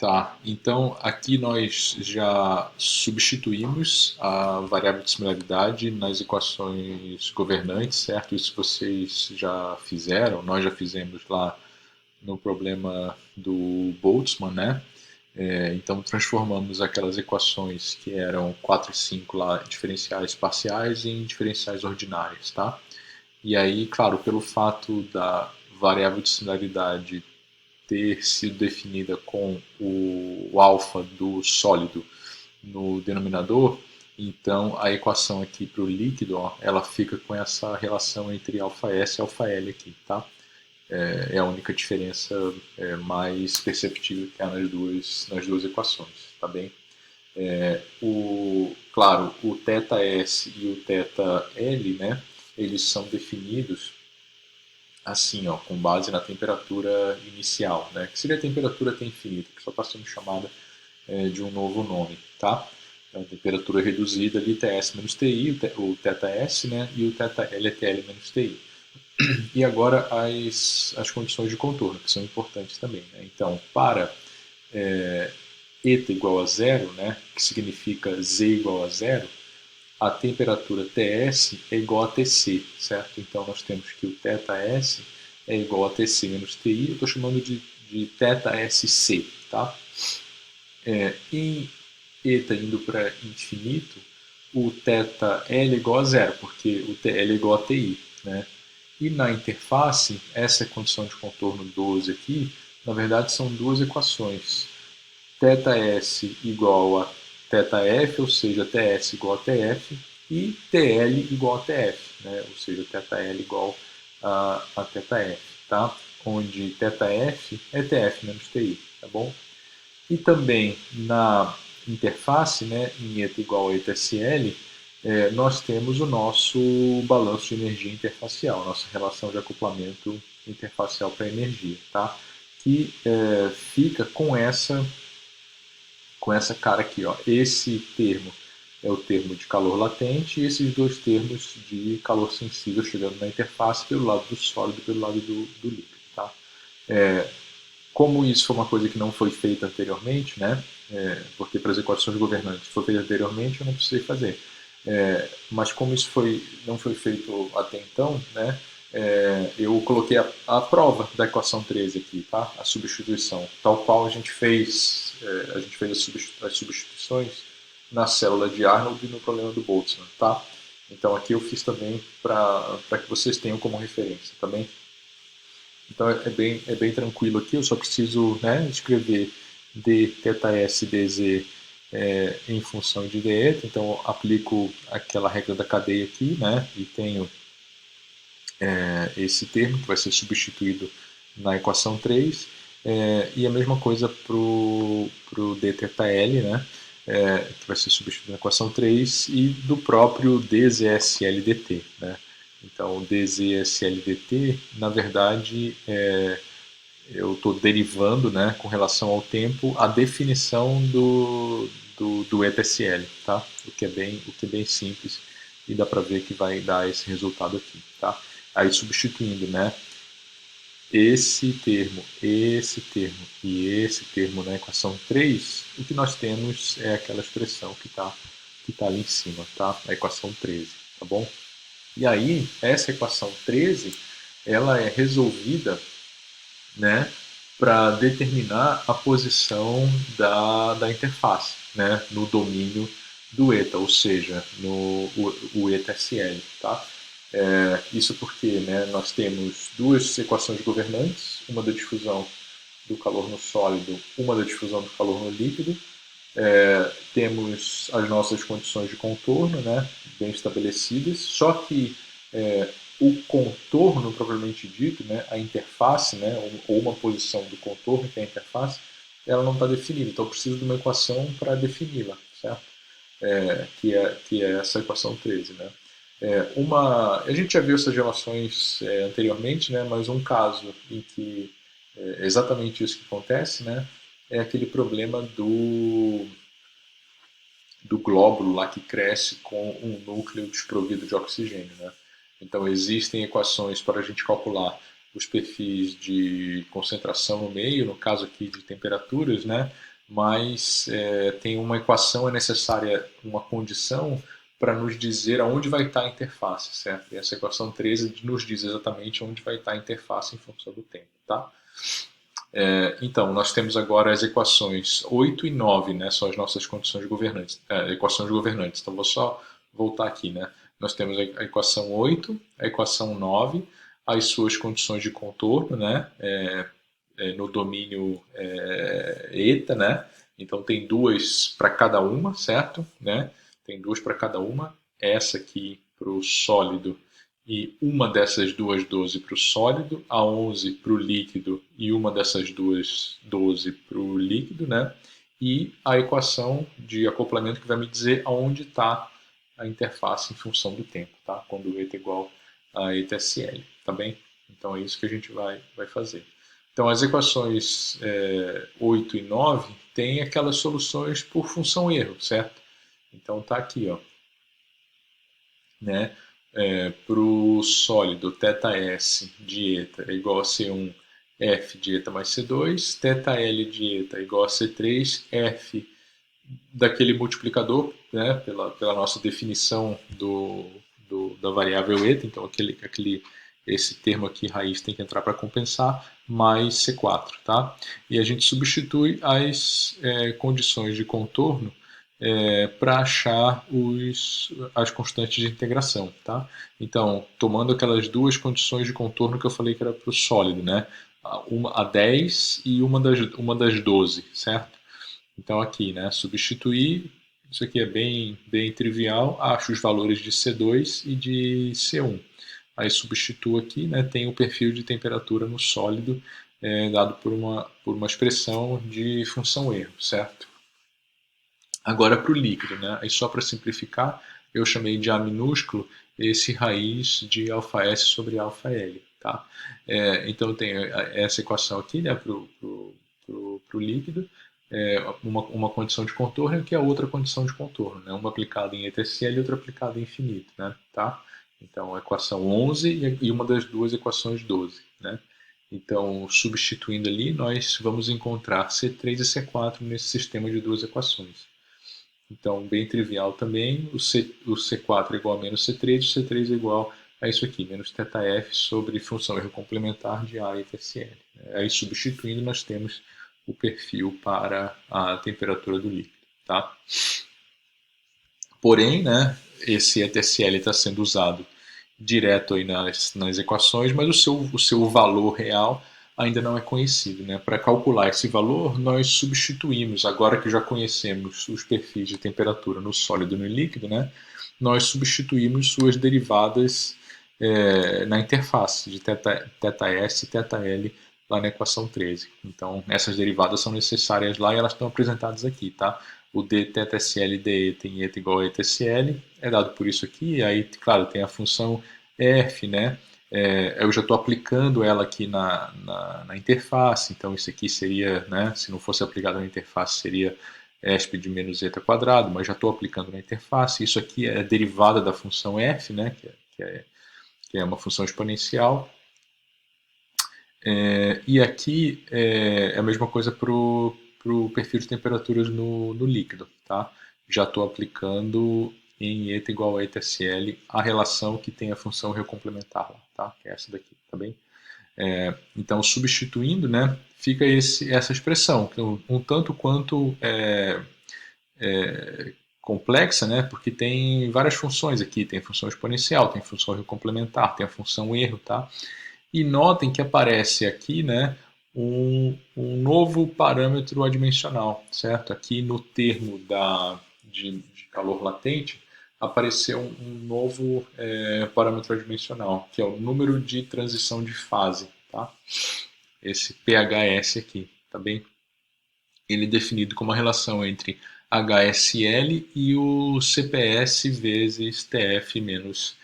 Tá, então aqui nós já substituímos a variável de similaridade nas equações governantes, certo? Isso vocês já fizeram, nós já fizemos lá no problema do Boltzmann, né? Então transformamos aquelas equações que eram 4 e 5 lá, diferenciais parciais, em diferenciais ordinárias, tá? E aí, claro, pelo fato da variável de similaridade ter sido definida com o alfa do sólido no denominador, então a equação aqui para o líquido, ó, ela fica com essa relação entre alfa S e alfa L aqui, tá? É a única diferença mais perceptível que há nas duas equações, tá bem? Claro, o θS e o θL, né, eles são definidos assim, ó, com base na temperatura inicial, né, que seria a temperatura T infinita, que só está sendo chamada de um novo nome, tá? Então, a temperatura reduzida ali, Ts menos Ti, o θS, né, e o θL é TL menos Ti. E agora as condições de contorno, que são importantes também. Né? Então, para eta igual a zero, né, que significa Z igual a zero, a temperatura Ts é igual a Tc, certo? Então nós temos que o θS é igual a Tc menos Ti, eu estou chamando de θSc, tá? Em eta indo para infinito, o θL é igual a zero, porque o TL é igual a Ti, né? E na interface, essa condição de contorno 12 aqui, na verdade são duas equações. θS igual a θF, ou seja, TS igual a TF, e TL igual a TF, né? Ou seja, θL igual a θF, tá? Onde θF é TF menos TI, tá bom? E também na interface, né, em eta igual a eta SL, nós temos o nosso balanço de energia interfacial, nossa relação de acoplamento interfacial para energia, tá? Que fica com essa cara aqui, ó. Esse termo é o termo de calor latente e esses dois termos de calor sensível chegando na interface pelo lado do sólido e pelo lado do líquido, tá? Como isso foi uma coisa que não foi feita anteriormente, né? Porque para as equações governantes foi feita anteriormente, eu não precisei fazer. Mas como isso não foi feito até então, né? Eu coloquei a prova da equação 13 aqui, tá? A substituição, tal qual a gente fez as substituições na célula de Arnold e no problema do Boltzmann, tá? Então aqui eu fiz também para que vocês tenham como referência, tá bem? Então é bem tranquilo aqui, eu só preciso, né, escrever dθs dz em função de deta, então eu aplico aquela regra da cadeia aqui, né, e tenho esse termo que vai ser substituído na equação 3, e a mesma coisa para o dθl, né, que vai ser substituído na equação 3, e do próprio dzsl né. Então, o dzsl na verdade, eu estou derivando, né, com relação ao tempo, a definição do ETSL, tá? O que é bem simples e dá para ver que vai dar esse resultado aqui, tá? Aí substituindo, né, esse termo na equação 3, o que nós temos é aquela expressão que tá ali em cima, tá? A equação 13, tá bom? E aí, essa equação 13, ela é resolvida, né, para determinar a posição da interface, né, no domínio do eta, ou seja, o eta SL. Tá? Isso porque, né, nós temos duas equações governantes, uma da difusão do calor no sólido, uma da difusão do calor no líquido. Temos as nossas condições de contorno, né, bem estabelecidas, só que o contorno propriamente dito, né, a interface, né, ou uma posição do contorno que é a interface, ela não está definida, então eu preciso de uma equação para defini-la, certo? Que é essa equação 13. Né? A gente já viu essas relações anteriormente, né, mas um caso em que é exatamente isso que acontece, né, é aquele problema do glóbulo lá que cresce com um núcleo desprovido de oxigênio. Né? Então existem equações para a gente calcular os perfis de concentração no meio, no caso aqui de temperaturas, né? mas tem uma equação, é necessária uma condição para nos dizer aonde vai estar a interface, certo? E essa equação 13 nos diz exatamente onde vai estar a interface em função do tempo, tá? Então, nós temos agora as equações 8 e 9, né? São as nossas condições governantes, equações governantes. Então, vou só voltar aqui, né? Nós temos a equação 8, a equação 9, as suas condições de contorno, né? No domínio eta, né? Então, tem duas para cada uma, certo? Né? Tem duas para cada uma. Essa aqui para o sólido e uma dessas duas 12 para o sólido, a 11 para o líquido e uma dessas duas 12 para o líquido, né? E a equação de acoplamento que vai me dizer aonde está a interface em função do tempo, tá? Quando eta é igual a ETSL, tá bem? Então é isso que a gente vai fazer. Então as equações 8 e 9 têm aquelas soluções por função erro, certo? Então tá aqui, ó, né? Para o sólido, θS de eta é igual a C1 F de eta mais C2, θL de eta é igual a C3 F daquele multiplicador, né, pela nossa definição da variável eta, então esse termo aqui, raiz, tem que entrar para compensar, mais C4, tá? E a gente substitui as condições de contorno para achar as constantes de integração, tá? Então, tomando aquelas duas condições de contorno que eu falei que era para o sólido, né? A 10 e uma das 12, certo? Então aqui, né, substituir, isso aqui é bem trivial, acho os valores de C2 e de C1. Aí substituo aqui, né, tem o perfil de temperatura no sólido dado por uma expressão de função erro, certo? Agora para o líquido, né, aí só para simplificar, eu chamei de A minúsculo esse raiz de αS sobre αL, tá? Então eu tenho essa equação aqui, né, para o líquido, uma condição de contorno que é outra condição de contorno, né? Uma aplicada em ETSL e outra aplicada em infinito, né? Tá? Então, a equação 11 e uma das duas equações 12, né? Então, substituindo ali, nós vamos encontrar C3 e C4 nesse sistema de duas equações. Então, bem trivial também, o C4 é igual a menos C3, o C3 é igual a isso aqui, menos θF sobre função erro complementar de A e TSL. Aí, substituindo, nós temos o perfil para a temperatura do líquido, tá? Porém, né, esse ETSL está sendo usado direto aí nas equações, mas o seu valor real ainda não é conhecido, né? Para calcular esse valor, nós substituímos, agora que já conhecemos os perfis de temperatura no sólido e no líquido, né? Nós substituímos suas derivadas na interface de θS e θL lá na equação 13. Então, essas derivadas são necessárias lá e elas estão apresentadas aqui, tá? O dθSL de tem eta igual a ETSL, é dado por isso aqui, e aí, claro, tem a função f, né? Eu já estou aplicando ela aqui na interface, então isso aqui seria, né, se não fosse aplicado na interface, seria esp de menos eta quadrado, mas já estou aplicando na interface. Isso aqui é derivada da função f, né, que é uma função exponencial. E aqui é a mesma coisa para o perfil de temperaturas no líquido, tá? Já estou aplicando em eta igual a ETSL a relação que tem a função recomplementar lá, tá? Que é essa daqui, tá bem? Então, substituindo, né, fica essa expressão, que um tanto quanto complexa, né, porque tem várias funções aqui, tem função exponencial, tem função recomplementar, tem a função erro, tá? E notem que aparece aqui, né, um novo parâmetro adimensional, certo? Aqui no termo de calor latente, apareceu um novo parâmetro adimensional, que é o número de transição de fase, tá? Esse PHS aqui, tá bem? Ele é definido como a relação entre HSL e o CPS vezes TF menos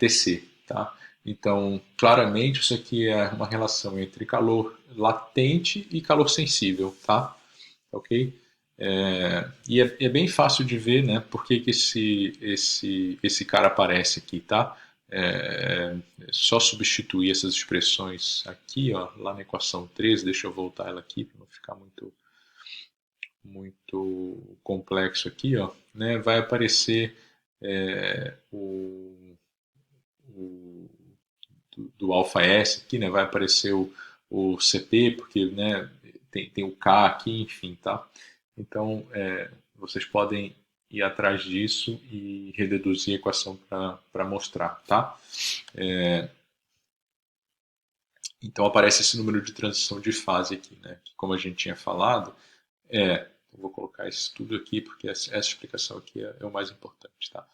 TC, tá? Então, claramente, isso aqui é uma relação entre calor latente e calor sensível, tá? Ok? E é bem fácil de ver, né? Por que esse cara aparece aqui, tá? É só substituir essas expressões aqui, ó, lá na equação 13. Deixa eu voltar ela aqui para não ficar muito muito complexo aqui, ó, né, vai aparecer o do alfa S aqui, né, vai aparecer o CP, porque, né, tem o K aqui, enfim, tá? Então, vocês podem ir atrás disso e rededuzir a equação para mostrar, tá? Então aparece esse número de transição de fase aqui, né? Que, como a gente tinha falado, eu vou colocar isso tudo aqui porque essa explicação aqui é o mais importante, tá?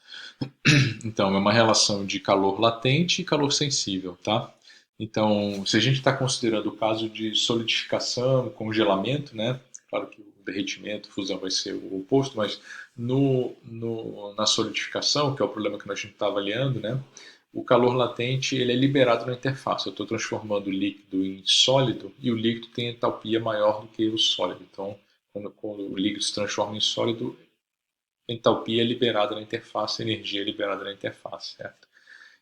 Então, é uma relação de calor latente e calor sensível, tá? Então, se a gente está considerando o caso de solidificação, congelamento, né? Claro que o derretimento, fusão vai ser o oposto, mas na solidificação, que é o problema que a gente está avaliando, né? O calor latente ele é liberado na interface. Eu estou transformando o líquido em sólido e o líquido tem entalpia maior do que o sólido. Então, quando o líquido se transforma em sólido, entalpia é liberada na interface, energia é liberada na interface, certo?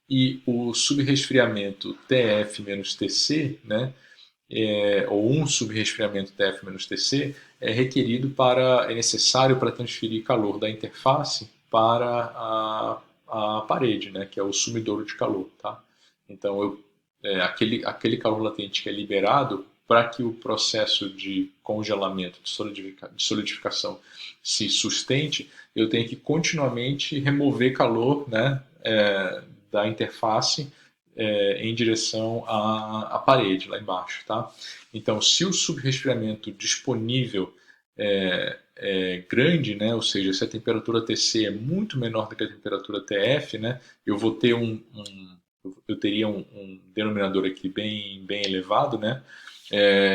E o subresfriamento TF-TC, né, ou um subresfriamento TF-TC, é necessário para transferir calor da interface para a parede, né, que é o sumidouro de calor. Tá? Então, aquele calor latente que é liberado para que o processo de congelamento, de solidificação se sustente, eu tenho que continuamente remover calor, né, da interface em direção à parede lá embaixo. Tá? Então, se o subresfriamento disponível é grande, né, ou seja, se a temperatura TC é muito menor do que a temperatura TF, né, eu teria um denominador aqui bem elevado, né,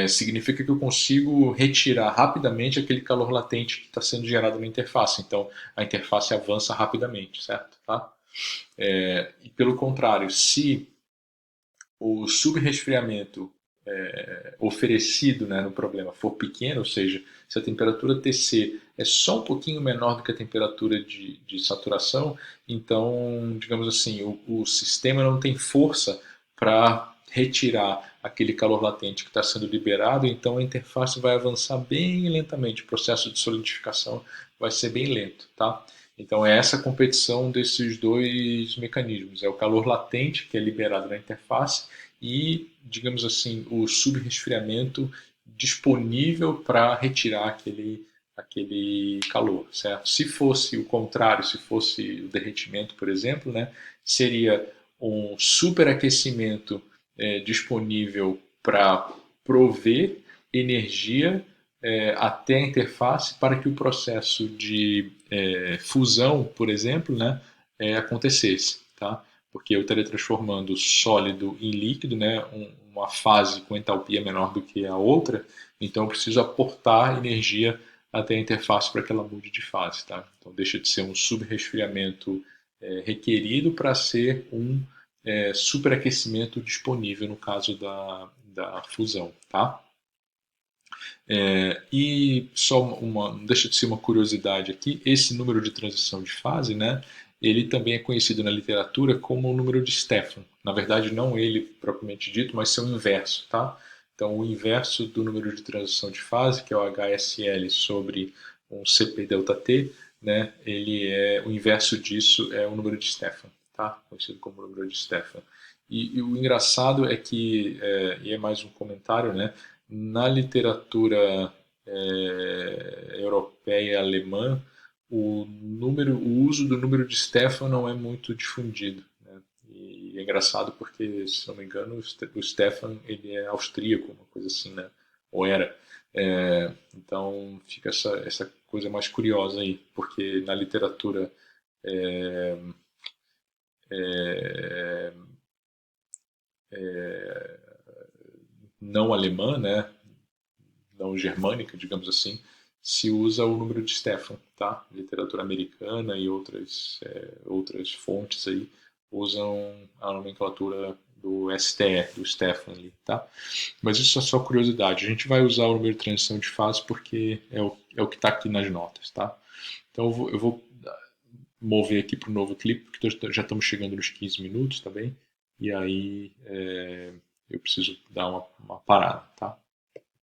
significa que eu consigo retirar rapidamente aquele calor latente que está sendo gerado na interface. Então, a interface avança rapidamente, certo? Tá? E pelo contrário, se o subresfriamento oferecido, né, no problema for pequeno, ou seja, se a temperatura TC é só um pouquinho menor do que a temperatura de saturação, então, digamos assim, o sistema não tem força para retirar aquele calor latente que está sendo liberado, então a interface vai avançar bem lentamente, o processo de solidificação vai ser bem lento, tá? Então é essa competição desses dois mecanismos, é o calor latente que é liberado na interface e, digamos assim, o subresfriamento disponível para retirar aquele calor, certo? Se fosse o contrário, se fosse o derretimento, por exemplo, né, seria um superaquecimento disponível para prover energia até a interface para que o processo de fusão, por exemplo, né, acontecesse, tá? Porque eu estaria transformando sólido em líquido, né, uma fase com entalpia menor do que a outra, então eu preciso aportar energia até a interface para que ela mude de fase. Tá? Então deixa de ser um subresfriamento requerido para ser um superaquecimento disponível no caso da fusão. Tá? E só não deixa de ser uma curiosidade aqui, esse número de transição de fase, né, ele também é conhecido na literatura como o número de Stefan. Na verdade, não ele propriamente dito, mas seu inverso. Tá? Então, o inverso do número de transição de fase, que é o HSL sobre um CP ΔT, né, o inverso disso é o número de Stefan, tá? Conhecido como número de Stefan. E o engraçado é que, e é mais um comentário, né, na literatura europeia e alemã, o uso do número de Stefan não é muito difundido. Né? E é engraçado porque, se não me engano, o Stefan ele é austríaco, uma coisa assim, né? Ou era. Então fica essa coisa mais curiosa aí, porque na literatura é, é, não alemã, né? Não germânica, digamos assim, se usa o número de Stefan, tá? Literatura americana e outras fontes aí usam a nomenclatura do STE, do Stefan ali, tá? Mas isso é só curiosidade. A gente vai usar o número de transição de fase porque é o que está aqui nas notas, tá? Então eu vou mover aqui para o novo clipe, porque já estamos chegando nos 15 minutos, tá bem? E aí eu preciso dar uma parada, tá?